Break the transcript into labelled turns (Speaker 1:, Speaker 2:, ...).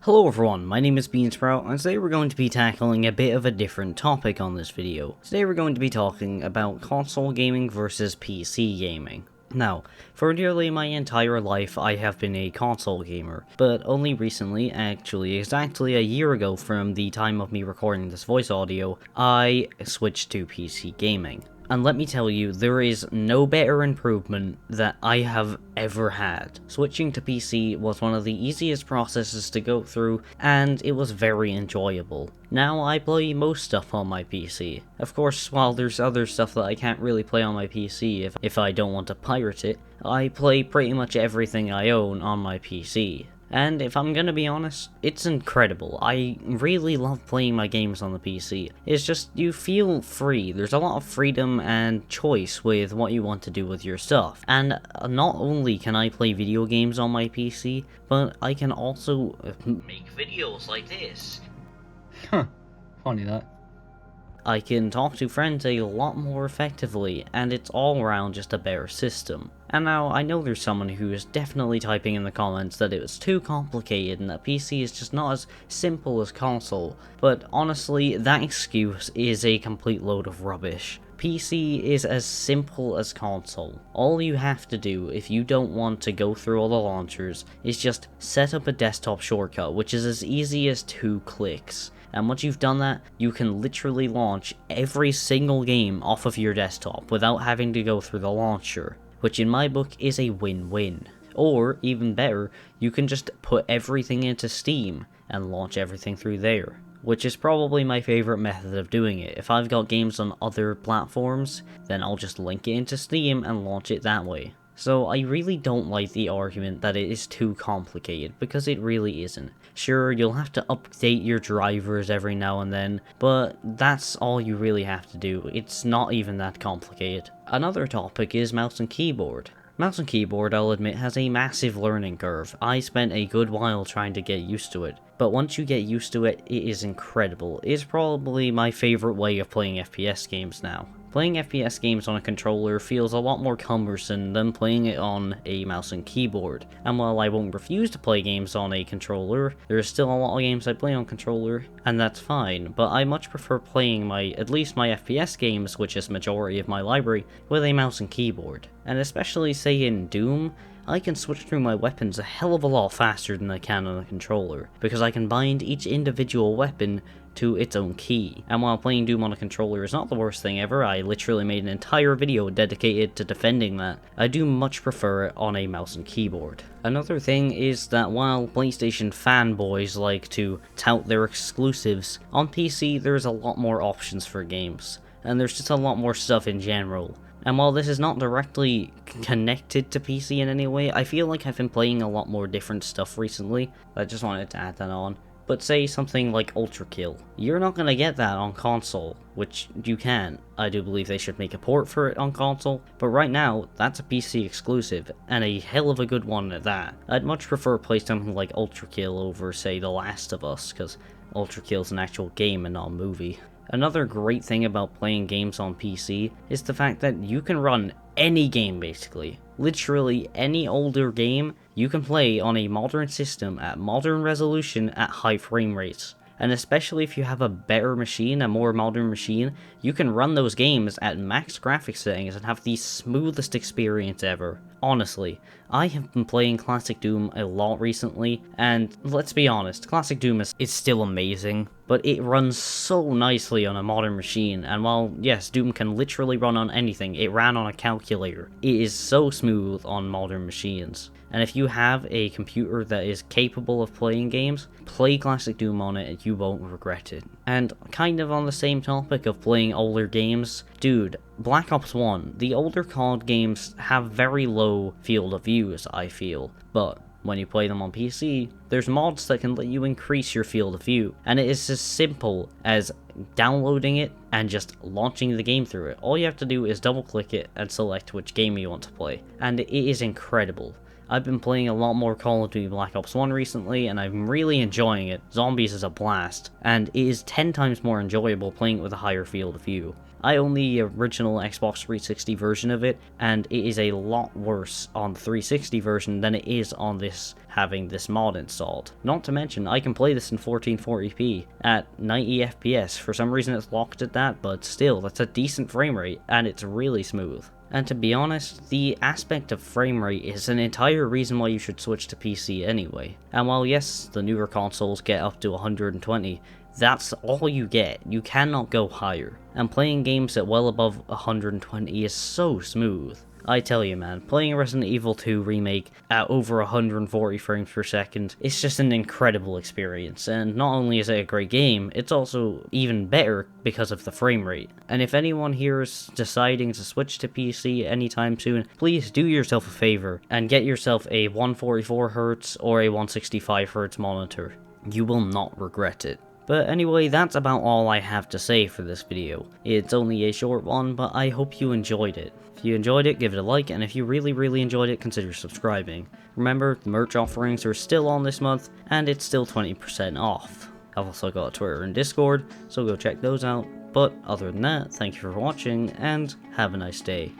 Speaker 1: Hello everyone, my name is Beansprout, and today we're going to be tackling a bit of a different topic on this video. Today we're going to be talking about console gaming versus PC gaming. Now, for nearly my entire life I have been a console gamer, but only recently, actually exactly a year ago from the time of me recording this voice audio, I switched to PC gaming. And let me tell you, there is no better improvement that I have ever had. Switching to PC was one of the easiest processes to go through, and it was very enjoyable. Now I play most stuff on my PC. Of course, while there's other stuff that I can't really play on my PC if I don't want to pirate it, I play pretty much everything I own on my PC. And if I'm gonna be honest, it's incredible. I really love playing my games on the PC. It's just, you feel free. There's a lot of freedom and choice with what you want to do with your stuff. And not only can I play video games on my PC, but I can also make videos like this.
Speaker 2: Huh, funny that.
Speaker 1: I can talk to friends a lot more effectively, and it's all around just a better system. And now, I know there's someone who is definitely typing in the comments that it was too complicated and that PC is just not as simple as console, but honestly, that excuse is a complete load of rubbish. PC is as simple as console. All you have to do, if you don't want to go through all the launchers, is just set up a desktop shortcut, which is as easy as 2 clicks. And once you've done that, you can literally launch every single game off of your desktop without having to go through the launcher, which in my book is a win-win. Or, even better, you can just put everything into Steam and launch everything through there, which is probably my favorite method of doing it. If I've got games on other platforms, then I'll just link it into Steam and launch it that way. So I really don't like the argument that it is too complicated, because it really isn't. Sure, you'll have to update your drivers every now and then, but that's all you really have to do. It's not even that complicated. Another topic is mouse and keyboard. Mouse and keyboard, I'll admit, has a massive learning curve. I spent a good while trying to get used to it, but once you get used to it, it is incredible. It's probably my favorite way of playing FPS games now. Playing FPS games on a controller feels a lot more cumbersome than playing it on a mouse and keyboard. And while I won't refuse to play games on a controller, there are still a lot of games I play on controller, and that's fine, but I much prefer playing at least my FPS games, which is the majority of my library, with a mouse and keyboard. And especially say in Doom, I can switch through my weapons a hell of a lot faster than I can on a controller, because I can bind each individual weapon to its own key. And while playing Doom on a controller is not the worst thing ever, I literally made an entire video dedicated to defending that, I do much prefer it on a mouse and keyboard. Another thing is that while PlayStation fanboys like to tout their exclusives, on PC there's a lot more options for games, and there's just a lot more stuff in general. And while this is not directly connected to PC in any way, I feel like I've been playing a lot more different stuff recently. I just wanted to add that on. But say something like Ultra Kill. You're not gonna get that on console, which you can. I do believe they should make a port for it on console, but right now, that's a PC exclusive, and a hell of a good one at that. I'd much prefer play something like Ultra Kill over, say, The Last of Us, because Ultra Kill's an actual game and not a movie. Another great thing about playing games on PC is the fact that you can run any game basically. Literally any older game you can play on a modern system at modern resolution at high frame rates. And especially if you have a better machine, a more modern machine, you can run those games at max graphics settings and have the smoothest experience ever. Honestly, I have been playing Classic Doom a lot recently, and let's be honest, Classic Doom is still amazing, but it runs so nicely on a modern machine, and while, yes, Doom can literally run on anything, it ran on a calculator. It is so smooth on modern machines. And if you have a computer that is capable of playing games, play Classic Doom on it and you won't regret it. And kind of on the same topic of playing older games, dude, Black Ops 1, the older COD games have very low field of views, I feel, but when you play them on PC, there's mods that can let you increase your field of view, and it is as simple as downloading it and just launching the game through it. All you have to do is double click it and select which game you want to play, and it is incredible. I've been playing a lot more Call of Duty Black Ops 1 recently, and I'm really enjoying it. Zombies is a blast, and it is 10 times more enjoyable playing it with a higher field of view. I own the original Xbox 360 version of it, and it is a lot worse on the 360 version than it is on this having this mod installed. Not to mention, I can play this in 1440p at 90 FPS. For some reason it's locked at that, but still, that's a decent frame rate, and it's really smooth. And to be honest, the aspect of frame rate is an entire reason why you should switch to PC anyway. And while yes, the newer consoles get up to 120, that's all you get. You cannot go higher. And playing games at well above 120 is so smooth. I tell you man, playing Resident Evil 2 Remake at over 140 frames per second is just an incredible experience, and not only is it a great game, it's also even better because of the frame rate. And if anyone here is deciding to switch to PC anytime soon, please do yourself a favor and get yourself a 144Hz or a 165Hz monitor. You will not regret it. But anyway, that's about all I have to say for this video. It's only a short one, but I hope you enjoyed it. If you enjoyed it, give it a like, and if you really enjoyed it, consider subscribing. Remember, the merch offerings are still on this month, and it's still 20% off. I've also got Twitter and Discord, so go check those out. But other than that, thank you for watching, and have a nice day.